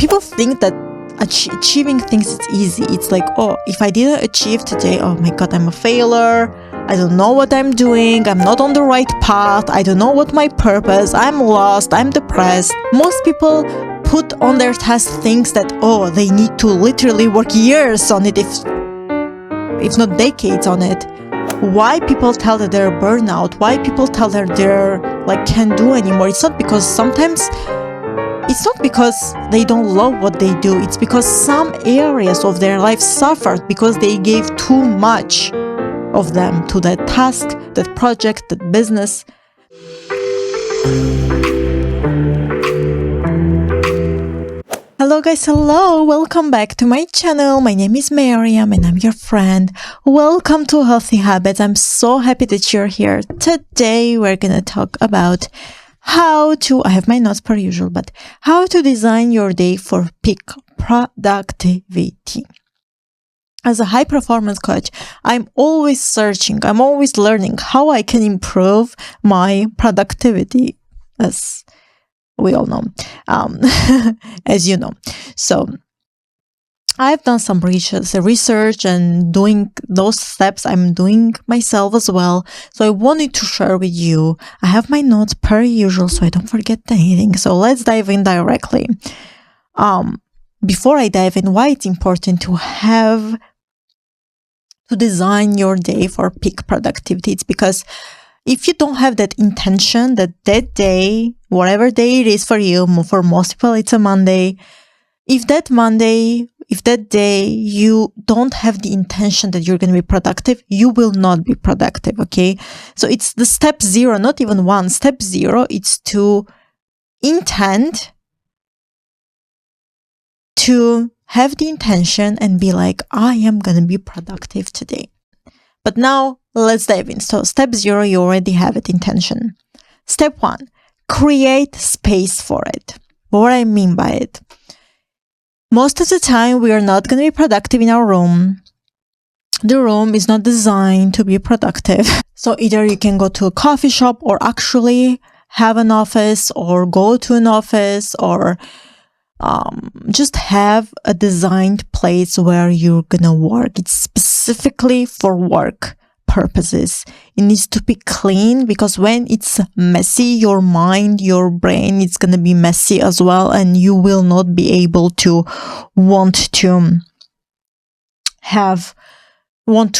people think that achieving things is easy. It's like, oh, if I didn't achieve today, oh my god, I'm a failure. I don't know what I'm doing. I'm not on the right path. I don't know what my purpose. I'm lost. I'm depressed. Most people put on their task things that, oh, they need to literally work years on it, if not decades on it. Why people tell that they're burnout? Why people tell that they're like can't do anymore? It's not because they don't love what they do. It's because some areas of their life suffered because they gave too much of them to that task, that project, that business. Hello guys, hello! Welcome back to my channel. My name is Miriam and I'm your friend. Welcome to Healthy Habits. I'm so happy that you're here. Today we're gonna talk about how to design your day for peak productivity. As a high performance coach, I'm always searching, I'm always learning how I can improve my productivity, as we all know, as you know. So I've done some research and doing those steps I'm doing myself as well. So I wanted to share with you. I have my notes per usual, so I don't forget anything. So let's dive in directly. Before I dive in, why it's important to design your day for peak productivity. It's because if you don't have that intention that day, whatever day it is for you, for most people it's a Monday, if that day you don't have the intention that you're going to be productive, you will not be productive, okay? So it's the step 0, not even 1. Step 0, it's to intend to have the intention and be like, I am going to be productive today. But now let's dive in. So step 0, you already have it, intention. Step 1, create space for it. What I mean by it? Most of the time, we are not going to be productive in our room. The room is not designed to be productive. So either you can go to a coffee shop or actually have an office or go to an office or just have a designed place where you're going to work. It's specifically for work purposes. It needs to be clean because when it's messy, your mind, your brain, it's going to be messy as well, and you will not be able to want to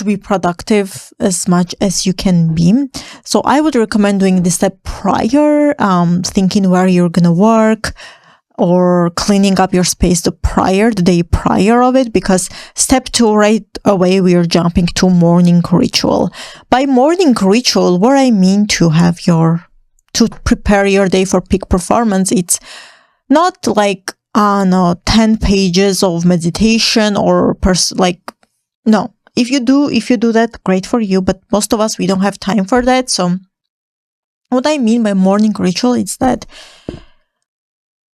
be productive as much as you can be. So I would recommend doing this step prior, thinking where you're going to work, or cleaning up your space the day prior of it, because step 2, right away, we are jumping to morning ritual. By morning ritual, what I mean to prepare your day for peak performance, it's not like, 10 pages of meditation or no. If you do that, great for you, but most of us, we don't have time for that. So what I mean by morning ritual is that,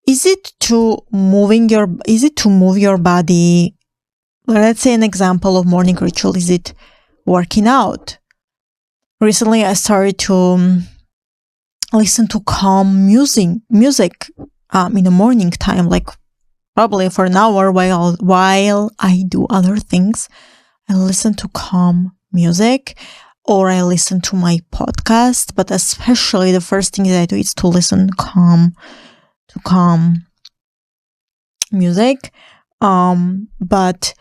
is it to move your body? Let's say an example of morning ritual. Is it working out? Recently, I started to listen to calm music in the morning time, like probably for an hour while I do other things. I listen to calm music, or I listen to my podcast. But especially the first thing that I do is to listen calm music, but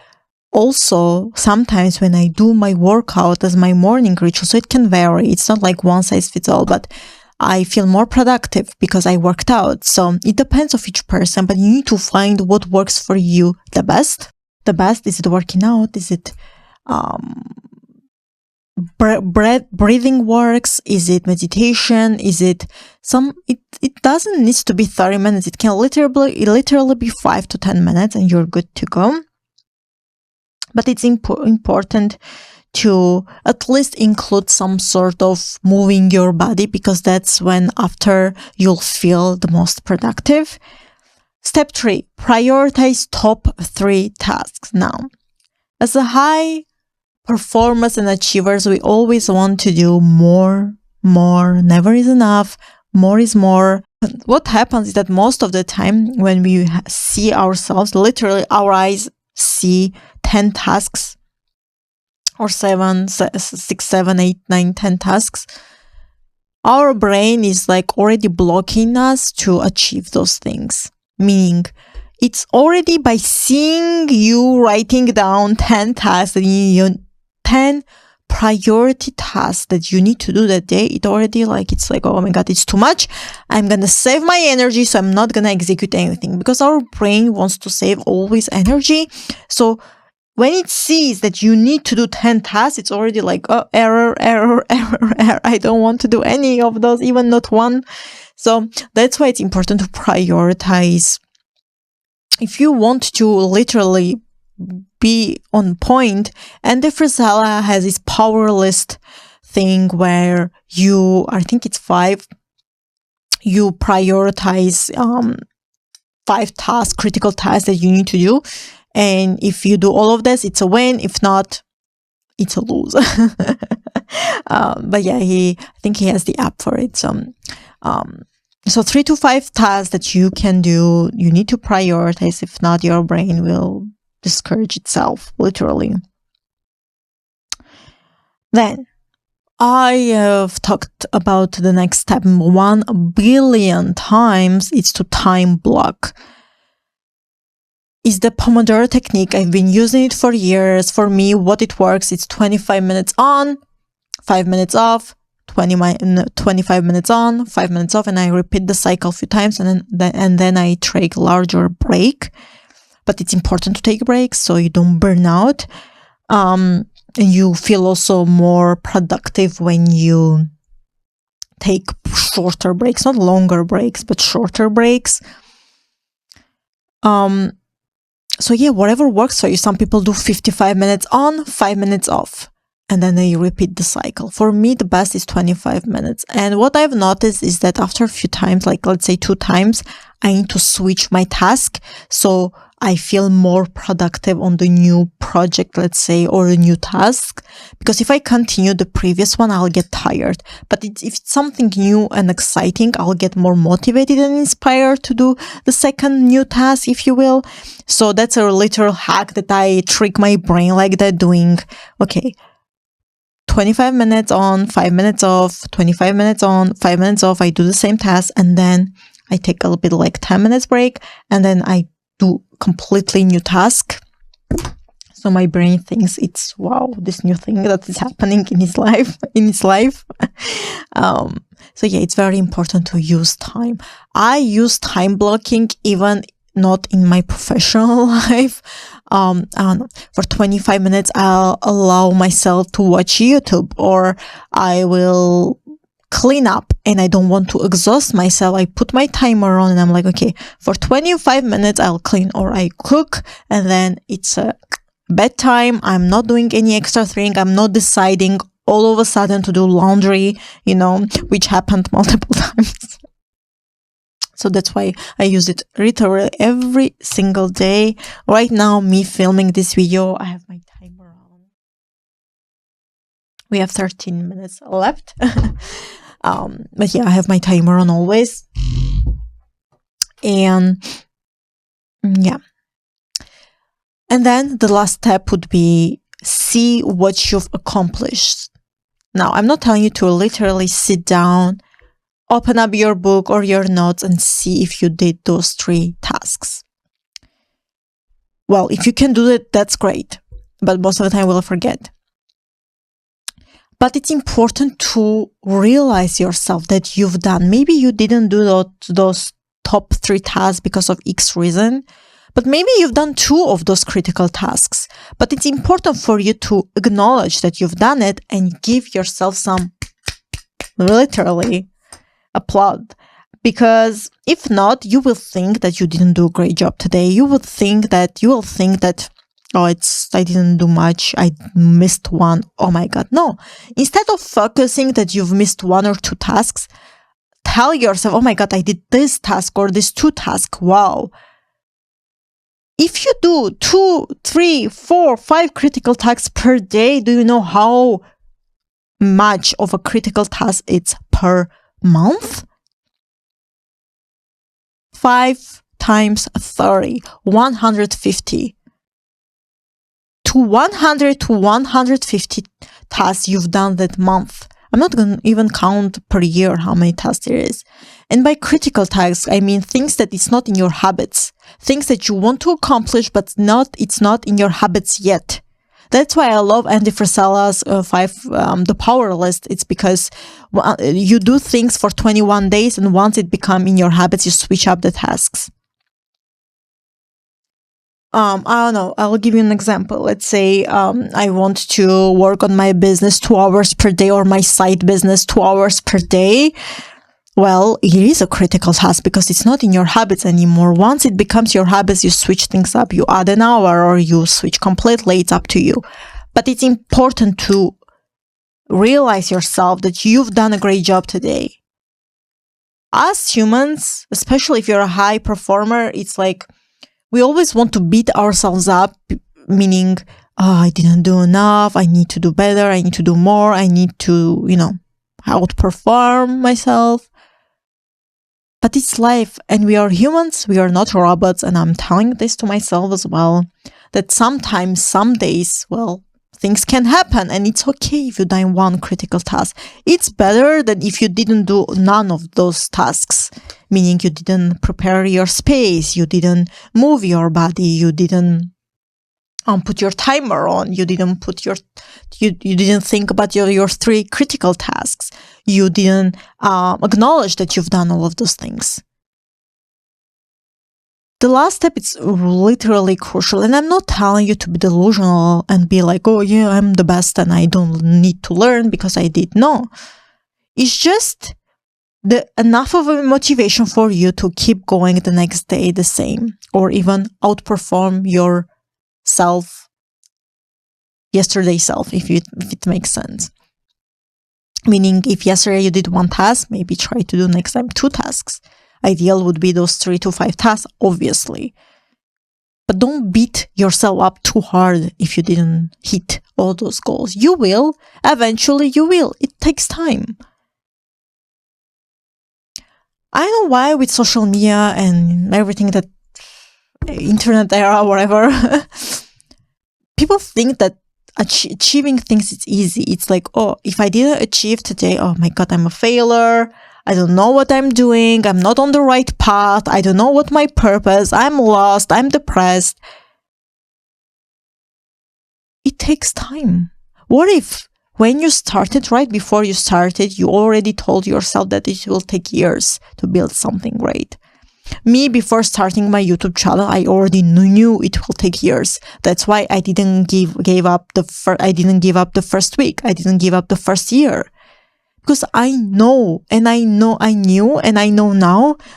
also sometimes when I do my workout as my morning ritual, so it can vary, it's not like one size fits all, but I feel more productive because I worked out. So it depends of each person, but you need to find what works for you the best. Is it working out? Is it breathing works? Is it meditation? Is it it doesn't need to be 30 minutes. It can literally be 5 to 10 minutes and you're good to go. But it's important to at least include some sort of moving your body, because that's when after you'll feel the most productive. Step 3, prioritize top 3 tasks. Now, as a high performers and achievers, we always want to do more, never is enough, more is more. happens? What happens is that most of the time when we see ourselves, literally our eyes see 10 tasks or 7, 6, 7, 8, 9, 10 tasks, our brain is like already blocking us to achieve those things. Meaning, it's already by seeing you writing down 10 tasks, 10 priority tasks that you need to do that day, it's like, oh my God, it's too much. I'm going to save my energy, so I'm not going to execute anything, because our brain wants to save always energy. So when it sees that you need to do 10 tasks, it's already like, oh, error. I don't want to do any of those, even not one. So that's why it's important to prioritize. If you want to literally be on point, Andy Frisella has this power list thing where I think it's 5, you prioritize 5 tasks, critical tasks that you need to do. And if you do all of this, it's a win. If not, it's a lose. But yeah, I think he has the app for it. So 3 to 5 tasks that you can do, you need to prioritize. If not, your brain will discourage itself, literally. Then, I have talked about the next step 1 billion times. It's to time block. It's the Pomodoro technique. I've been using it for years. For me, what it works, it's 25 minutes on, 5 minutes off, 25 minutes on, 5 minutes off, and I repeat the cycle a few times, and then I take a larger break. But it's important to take breaks so you don't burn out. And you feel also more productive when you take shorter breaks, not longer breaks, but shorter breaks. So yeah, whatever works for you. Some people do 55 minutes on, 5 minutes off, and then they repeat the cycle. For me, the best is 25 minutes. And what I've noticed is that after a few times, like let's say 2 times, I need to switch my task. So I feel more productive on the new project, let's say, or a new task. Because if I continue the previous one, I'll get tired. But if it's something new and exciting, I'll get more motivated and inspired to do the second new task, if you will. So that's a little hack that I trick my brain like that, doing, okay, 25 minutes on, 5 minutes off, 25 minutes on, 5 minutes off. I do the same task, and then I take a little bit like 10 minutes break, and then I do completely new task. So my brain thinks it's, wow, this new thing that is happening in his life. So yeah, it's very important to use time. I use time blocking even not in my professional life. For 25 minutes, I'll allow myself to watch YouTube, or I will clean up, and I don't want to exhaust myself. I put my timer on and I'm like, okay, for 25 minutes, I'll clean or I cook, and then it's a bedtime. I'm not doing any extra thing. I'm not deciding all of a sudden to do laundry, which happened multiple times. So that's why I use it literally every single day. Right now, me filming this video, I have my timer on. We have 13 minutes left. But yeah, I have my timer on always. And yeah. And then the last step would be see what you've accomplished. Now, I'm not telling you to literally sit down, open up your book or your notes and see if you did those 3 tasks. Well, if you can do it, that's great. But most of the time we'll forget. But it's important to realize yourself that you've done. Maybe you didn't do those top 3 tasks because of X reason, but maybe you've done 2 of those critical tasks. But it's important for you to acknowledge that you've done it and give yourself some, literally, applaud. Because if not, you will think that you didn't do a great job today. You will think that, oh, I didn't do much. I missed one. Oh my God. No. Instead of focusing that you've missed 1 or 2 tasks, tell yourself, oh my God, I did this task or this 2 tasks. Wow. If you do 2, 3, 4, 5 critical tasks per day, do you know how much of a critical task it's per month? 5 times 30, 150. To 100 to 150 tasks you've done that month. I'm not going to even count per year how many tasks there is. And by critical tasks, I mean things that it's not in your habits. Things that you want to accomplish, but it's not in your habits yet. That's why I love Andy Frisella's the power list. It's because you do things for 21 days, and once it becomes in your habits, you switch up the tasks. I don't know. I'll give you an example. Let's say I want to work on my business 2 hours per day, or my side business 2 hours per day. Well, it is a critical task because it's not in your habits anymore. Once it becomes your habits, you switch things up. You add an hour or you switch completely. It's up to you. But it's important to realize yourself that you've done a great job today. As humans, especially if you're a high performer, it's like we always want to beat ourselves up, meaning, I didn't do enough. I need to do better. I need to do more. I need to, outperform myself. But it's life, and we are humans, we are not robots, and I'm telling this to myself as well, that sometimes, some days, things can happen, and it's okay if you done one critical task. It's better than if you didn't do none of those tasks, meaning you didn't prepare your space, you didn't move your body, you didn't put your timer on, you didn't you didn't think about your 3 critical tasks, you didn't acknowledge that you've done all of those things. The last step is literally crucial, and I'm not telling you to be delusional and be like, oh yeah, I'm the best and I don't need to learn because I did. No, it's just enough of a motivation for you to keep going the next day the same, or even outperform your yesterday's self, if it makes sense. Meaning, if yesterday you did 1 task, maybe try to do next time 2 tasks. Ideal would be those 3 to 5 tasks, obviously. But don't beat yourself up too hard if you didn't hit all those goals. You will. Eventually you will. It takes time. I don't know why with social media and everything that internet era, whatever, people think that achieving things is easy. It's like, oh, if I didn't achieve today, oh my God, I'm a failure. I don't know what I'm doing. I'm not on the right path. I don't know what my purpose. I'm lost. I'm depressed. It takes time. What if when you started, right before you started, you already told yourself that it will take years to build something great? Me, before starting my YouTube channel, I already knew it will take years. That's why I didn't give up the first week. I didn't give up the first year. Because I know now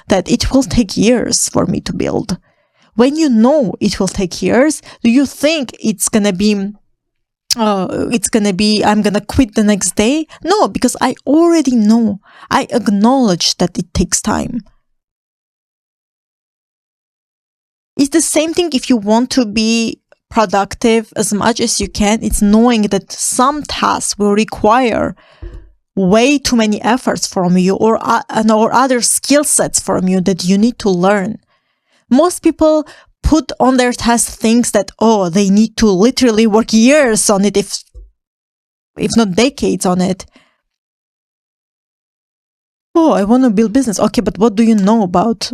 that it will take years for me to build. When you know it will take years, do you think it's gonna be I'm gonna quit the next day? No, because I already know. I acknowledge that it takes time. It's the same thing if you want to be productive as much as you can. It's knowing that some tasks will require way too many efforts from you or other skill sets from you that you need to learn. Most people put on their task things that, they need to literally work years on it, if not decades on it. I want to build business. Okay, but what do you know about,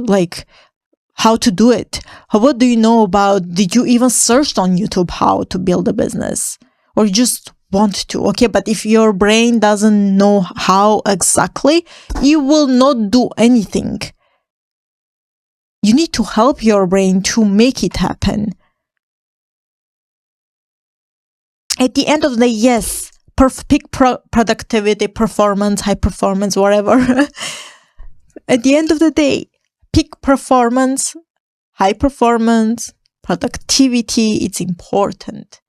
how to do it? What do you know about, did you even search on YouTube how to build a business? Or you just want to? Okay, but if your brain doesn't know how exactly, you will not do anything. You need to help your brain to make it happen. At the end of the day, yes, peak productivity, performance, high performance, whatever. At the end of the day, peak performance, high performance, productivity, it's important.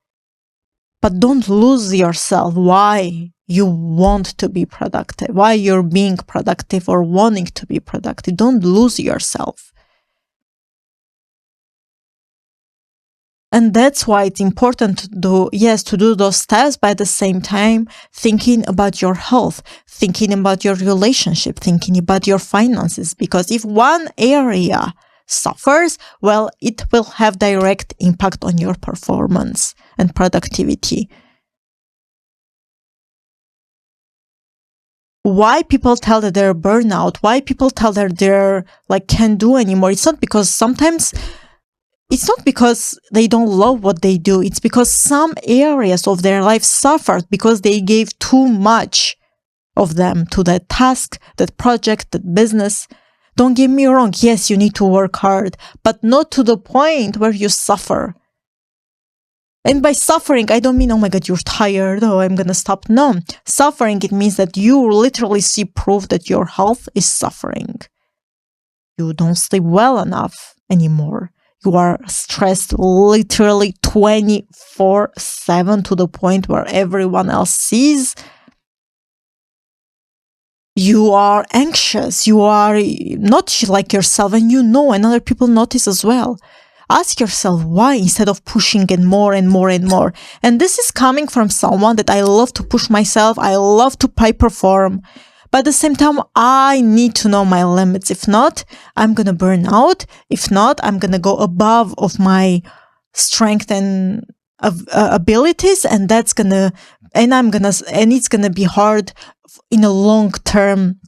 But don't lose yourself. Why you want to be productive, why you're being productive or wanting to be productive. Don't lose yourself. And that's why it's important to do those steps, but at the same time, thinking about your health, thinking about your relationship, thinking about your finances. Because if one area suffers, well, it will have direct impact on your performance and productivity. Why people tell that they're burnout, why people tell that they're can't do anymore, it's not because they don't love what they do. It's because some areas of their life suffered because they gave too much of them to that task, that project, that business. Don't get me wrong. Yes, you need to work hard, but not to the point where you suffer. And by suffering, I don't mean, oh my God, you're tired, oh, I'm going to stop. No, suffering, it means that you literally see proof that your health is suffering. You don't sleep well enough anymore. You are stressed literally 24/7 to the point where everyone else sees. You are anxious. You are not like yourself, and and other people notice as well. Ask yourself why instead of pushing it more and more and more. And this is coming from someone that I love to push myself. I love to high perform. But at the same time, I need to know my limits. If not, I'm going to burn out. If not, I'm going to go above of my strength and abilities. And it's going to be hard in a long term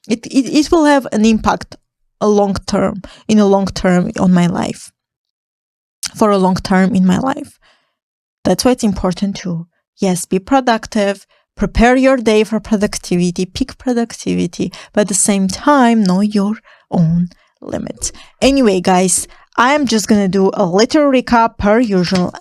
it will have an impact in a long term on my life. For a long term in my life. That's why it's important to, yes, be productive, prepare your day for productivity, peak productivity, but at the same time, know your own limits. Anyway, guys, I'm just going to do a little recap per usual.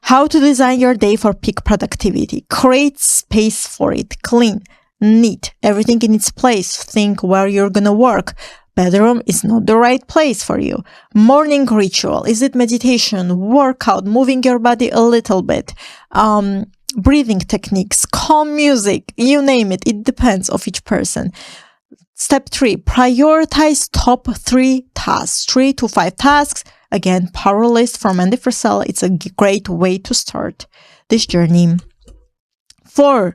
How to design your day for peak productivity. Create space for it. Clean, neat, everything in its place. Think where you're going to work. Bedroom is not the right place for you. Morning ritual. Is it meditation, workout, moving your body a little bit, breathing techniques, calm music, you name it. It depends of each person. Step 3, prioritize top 3 tasks, 3 to 5 tasks. Again, Power List from Andy Frisell. It's a great way to start this journey.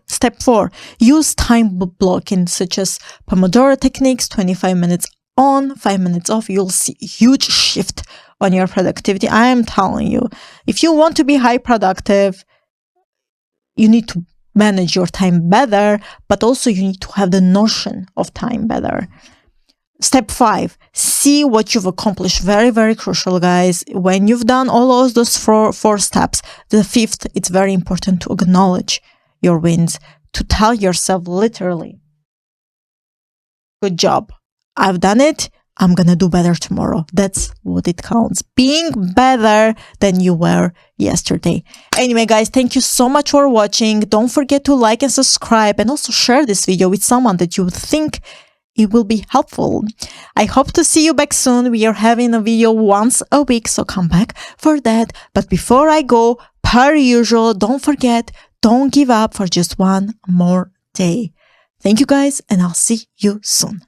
Step 4, use time blocking such as Pomodoro techniques, 25 minutes on, 5 minutes off. You'll see a huge shift on your productivity. I am telling you, if you want to be high productive, you need to manage your time better, but also you need to have the notion of time better. Step 5, see what you've accomplished. Very, very crucial, guys. When you've done all of those four steps, the 5th, it's very important to acknowledge your wins, to tell yourself literally, good job. I've done it. I'm going to do better tomorrow. That's what it counts. Being better than you were yesterday. Anyway, guys, thank you so much for watching. Don't forget to like and subscribe, and also share this video with someone that you think it will be helpful. I hope to see you back soon. We are having a video once a week, so come back for that. But before I go, per usual, don't forget, don't give up for just one more day. Thank you, guys, and I'll see you soon.